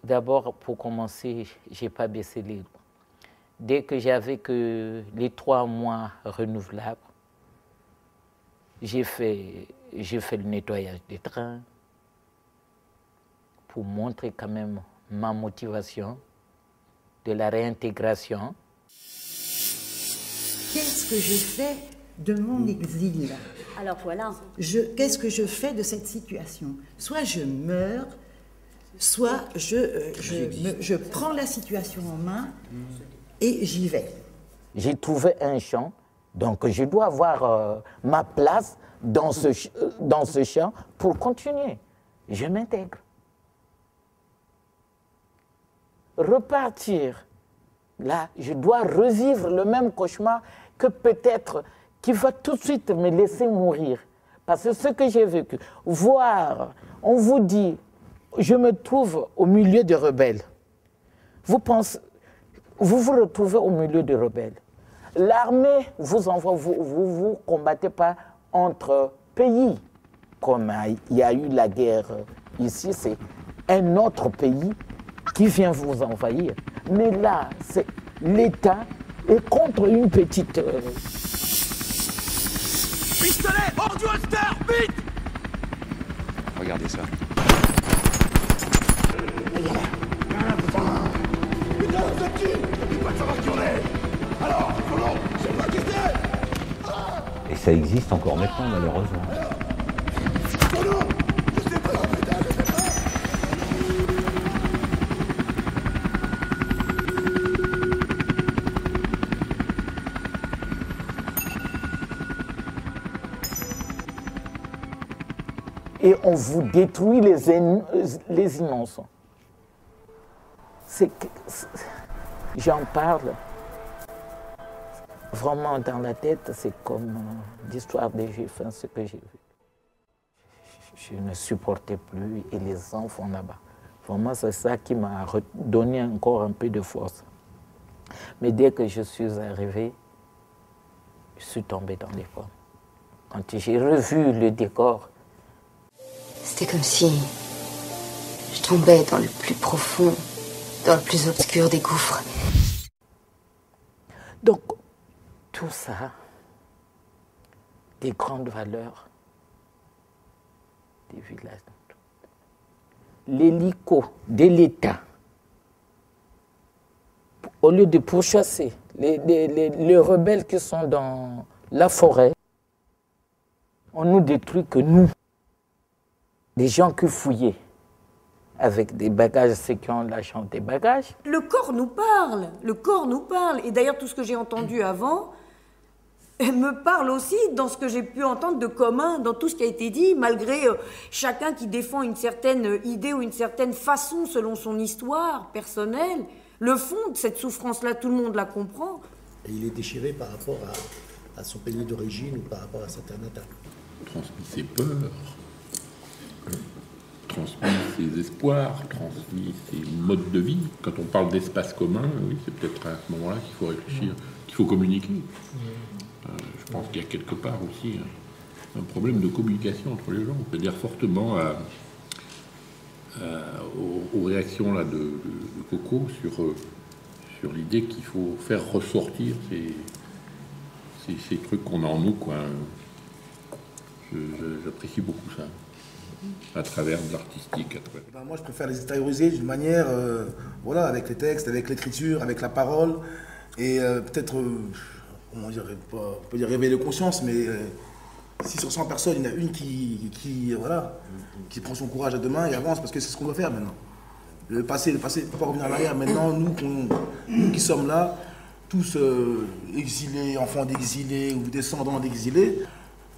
D'abord, pour commencer, je n'ai pas baissé les bras. Dès que j'avais que les 3 mois renouvelables, j'ai fait le nettoyage des trains pour montrer quand même ma motivation de la réintégration. Qu'est-ce que je fais de mon exil? Alors voilà. Qu'est-ce que je fais de cette situation? Soit je meurs, soit je prends la situation en main et j'y vais. J'ai trouvé un champ, donc je dois avoir ma place dans ce champ pour continuer. Je m'intègre. Repartir, là, je dois revivre le même cauchemar que peut-être qui va tout de suite me laisser mourir. Parce que ce que j'ai vécu, voir, on vous dit, je me trouve au milieu de rebelles. Vous vous retrouvez au milieu de rebelles. L'armée vous envoie, vous combattez pas entre pays. Comme il y a eu la guerre ici, c'est un autre pays qui vient vous envahir. Mais là, c'est l'État est contre une petite... Pistolet, hors du holster, vite! Regardez ça. Putain, vous êtes qui? Il faut pas savoir qui on est! Alors, colon, c'est pas qui c'est! Et ça existe encore maintenant, malheureusement. Colon, je sais pas, putain, je sais pas! Et on vous détruit les innocents. J'en parle. Vraiment, dans la tête, c'est comme l'histoire des Juifs, hein, ce que j'ai vu. Je ne supportais plus, et les enfants là-bas. Vraiment, c'est ça qui m'a donné encore un peu de force. Mais dès que je suis arrivé, je suis tombé dans les pommes. Quand j'ai revu le décor, c'était comme si je tombais dans le plus profond, dans le plus obscur des gouffres. Donc, tout ça, des grandes valeurs des villages. L'hélico de l'État, au lieu de pourchasser les rebelles qui sont dans la forêt, on nous détruit que nous. Des gens qui fouillaient avec des bagages, ceux qui ont l'argent des bagages. Le corps nous parle, le corps nous parle. Et d'ailleurs, tout ce que j'ai entendu avant me parle aussi dans ce que j'ai pu entendre de commun, dans tout ce qui a été dit, malgré chacun qui défend une certaine idée ou une certaine façon selon son histoire personnelle. Le fond de cette souffrance-là, tout le monde la comprend. Et il est déchiré par rapport à son pays d'origine ou par rapport à certaines attaques. Transmis ses peurs, transmis ses espoirs, transmis ses modes de vie. Quand on parle d'espace commun, oui, c'est peut-être à ce moment-là qu'il faut réfléchir, qu'il faut communiquer. Je pense qu'il y a quelque part aussi un problème de communication entre les gens. On peut dire fortement aux réactions là, de Coco sur l'idée qu'il faut faire ressortir ces trucs qu'on a en nous, quoi. J'apprécie beaucoup ça, à travers de l'artistique. Moi, je préfère les extérioriser d'une manière, voilà, avec les textes, avec l'écriture, avec la parole, et peut-être, comment dire, on peut dire réveiller de conscience, mais si sur 100 personnes, il y en a une qui prend son courage à deux mains et avance, parce que c'est ce qu'on doit faire maintenant. Le passé ne peut pas revenir en arrière. Maintenant, nous qui sommes là, tous exilés, enfants d'exilés ou descendants d'exilés,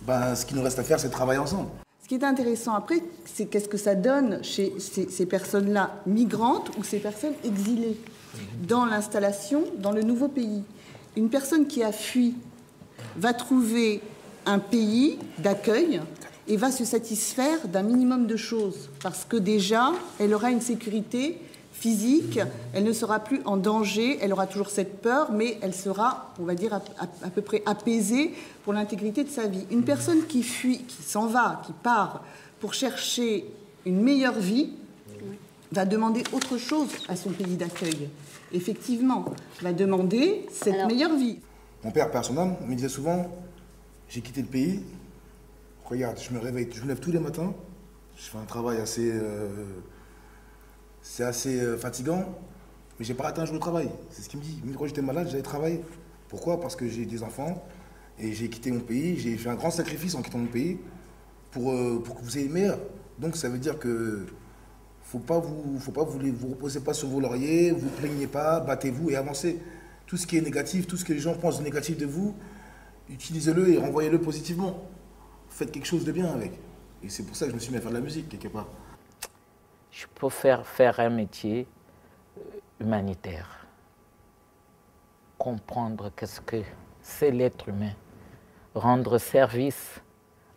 ben, ce qu'il nous reste à faire, c'est de travailler ensemble. Ce qui est intéressant après, c'est qu'est-ce que ça donne chez ces personnes-là migrantes ou ces personnes exilées dans l'installation, dans le nouveau pays. Une personne qui a fui va trouver un pays d'accueil et va se satisfaire d'un minimum de choses parce que déjà, elle aura une sécurité physique, elle ne sera plus en danger, elle aura toujours cette peur, mais elle sera, on va dire, à peu près apaisée pour l'intégrité de sa vie. Une personne qui fuit, qui s'en va, qui part pour chercher une meilleure vie, va demander autre chose à son pays d'accueil. Effectivement, va demander cette meilleure vie. Mon père, père son âme, me disait souvent, j'ai quitté le pays, regarde, je me réveille, je me lève tous les matins, je fais un travail assez fatigant, mais j'ai pas raté un jour de travail. C'est ce qu'il me dit. Même quand j'étais malade, j'allais travailler. Pourquoi? Parce que j'ai des enfants et j'ai quitté mon pays, j'ai fait un grand sacrifice en quittant mon pays pour que vous ayez le meilleur. Donc ça veut dire que faut pas vous reposez pas sur vos lauriers, vous plaignez pas, battez-vous et avancez. Tout ce qui est négatif, tout ce que les gens pensent de négatif de vous, utilisez-le et renvoyez-le positivement. Faites quelque chose de bien avec. Et c'est pour ça que je me suis mis à faire de la musique, quelque part. Je préfère faire un métier humanitaire. Comprendre qu'est-ce que c'est l'être humain. Rendre service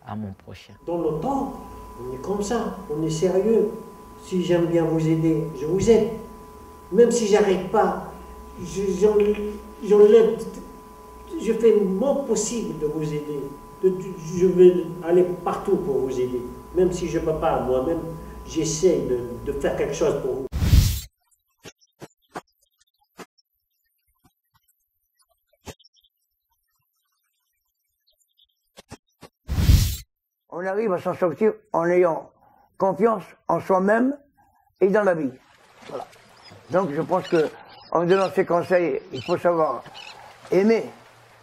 à mon prochain. Dans l'OTAN, on est comme ça, on est sérieux. Si j'aime bien vous aider, je vous aide. Même si j'arrive pas, j'enlève, je fais mon possible de vous aider. Je vais aller partout pour vous aider. Même si je ne peux pas moi-même, j'essaie de faire quelque chose pour vous. On arrive à s'en sortir en ayant confiance en soi-même et dans la vie. Voilà. Donc je pense qu'en donnant ces conseils, il faut savoir aimer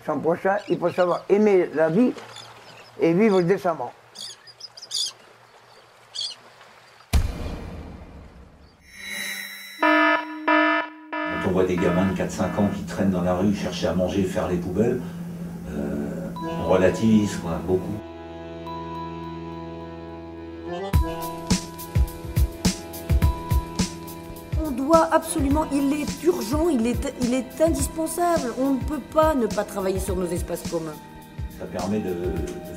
son prochain, il faut savoir aimer la vie et vivre décemment. Quand on voit des gamins de 4-5 ans qui traînent dans la rue, chercher à manger, faire les poubelles, on relativise quoi, beaucoup. On doit absolument, il est urgent, il est indispensable. On ne peut pas ne pas travailler sur nos espaces communs. Ça permet de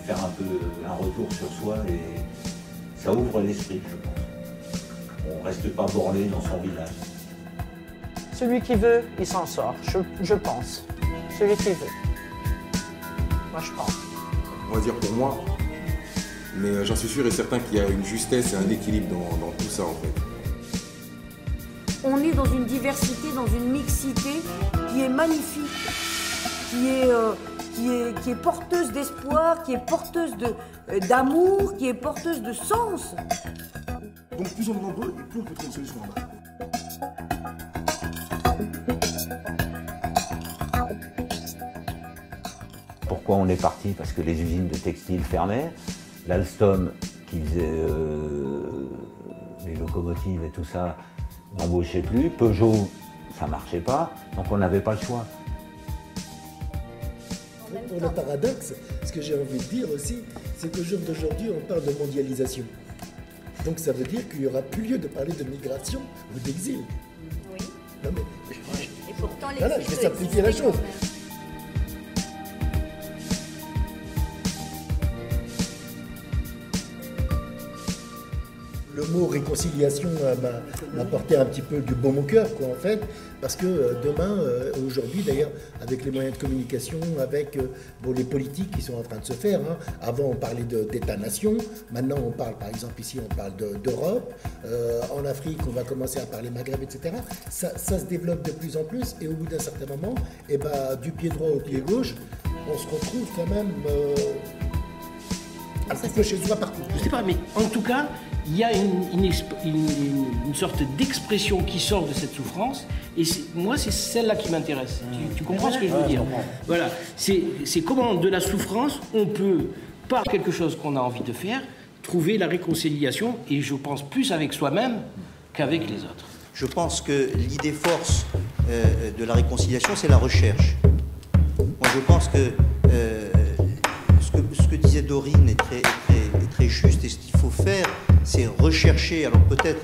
faire un peu un retour sur soi et ça ouvre l'esprit, je pense. On ne reste pas borné dans son village. Celui qui veut, il s'en sort, je pense. Celui qui veut. Moi, je pense. On va dire pour moi, mais j'en suis sûr et certain qu'il y a une justesse et un équilibre dans tout ça, en fait. On est dans une diversité, dans une mixité qui est magnifique, qui est porteuse d'espoir, qui est porteuse d'amour, qui est porteuse de sens. Donc plus on est nombreux, et plus on peut trouver une solution là-bas. Pourquoi on est parti? Parce que les usines de textile fermaient, l'Alstom qui faisait les locomotives et tout ça n'embauchait plus, Peugeot ça marchait pas, donc on n'avait pas le choix. Pour le paradoxe, ce que j'ai envie de dire aussi, c'est qu'au jour d'aujourd'hui, on parle de mondialisation. Donc ça veut dire qu'il n'y aura plus lieu de parler de migration ou d'exil. Oui. Non mais, et pourtant, voilà, je vais simplifier la chose. Le mot réconciliation m'a porté un petit peu du baume au cœur, quoi, en fait, parce que demain, aujourd'hui d'ailleurs, avec les moyens de communication, avec les politiques qui sont en train de se faire, hein. Avant on parlait d'État-nation, maintenant on parle, par exemple ici on parle d'Europe, en Afrique on va commencer à parler Maghreb, etc. Ça se développe de plus en plus et au bout d'un certain moment, du pied droit au pied gauche, on se retrouve quand même un petit peu chez soi partout. Je sais pas, mais en tout cas, il y a une sorte d'expression qui sort de cette souffrance, et moi, c'est celle-là qui m'intéresse. Tu comprends ce que je veux dire? Voilà, c'est comment de la souffrance, on peut, par quelque chose qu'on a envie de faire, trouver la réconciliation, et je pense plus avec soi-même qu'avec les autres. Je pense que l'idée force de la réconciliation, c'est la recherche. Moi, je pense que ce que disait Dorine est très juste, et ce qu'il faut faire, c'est rechercher, alors peut-être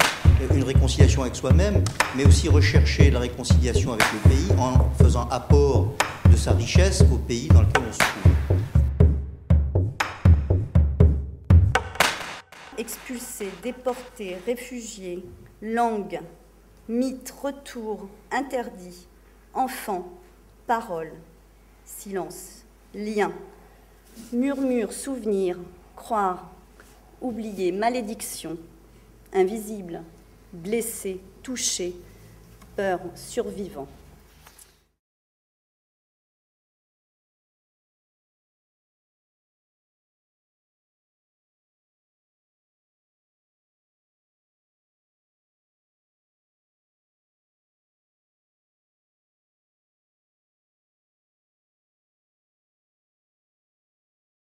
une réconciliation avec soi-même, mais aussi rechercher la réconciliation avec le pays en faisant apport de sa richesse au pays dans lequel on se trouve. Expulsés, déportés, réfugiés, langue, mythe, retour, interdit, enfant, parole, silence, lien, murmure, souvenir, croire, oublier, malédiction, invisible, blessé, touché, peur, survivant.